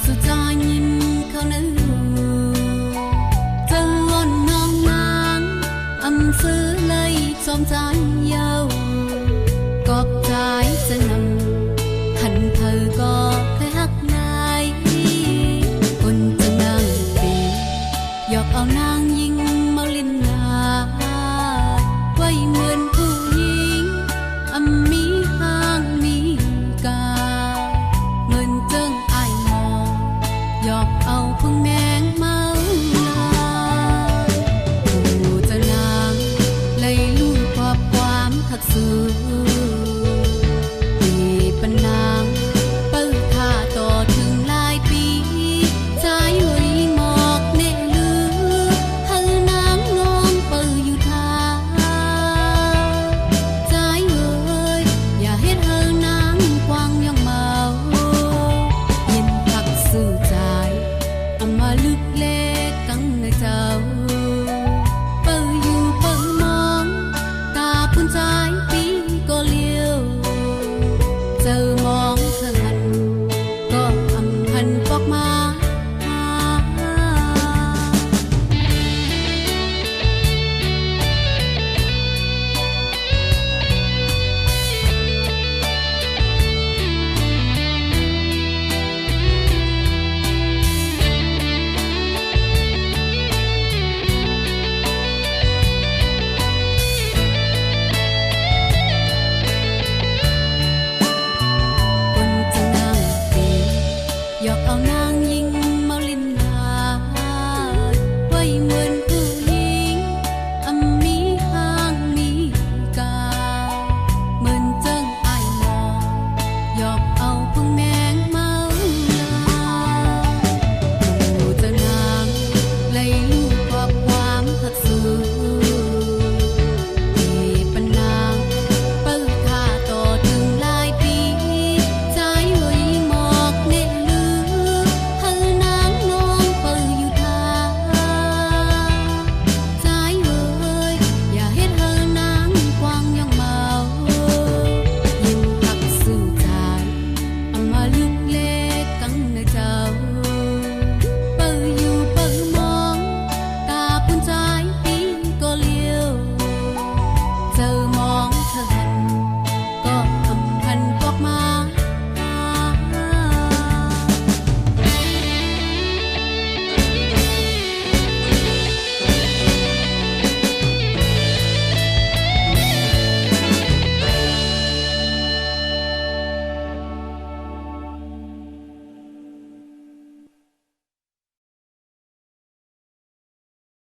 สุดใจยิ้มเขาเนื้อจะล้นน้องนางอำซื้อเลยสมใจเยาวกอบใจจะนำหันเธอก็เคยหักนายคนจะนั่งปียอกเอานางยิงมาลินลาไว้เหมือนผู้หญิงอำมีห้างมีกาเงินเจิงยอกเอาพึ่งแมงเมาลาผู้จะนางเลยลูกความหักสู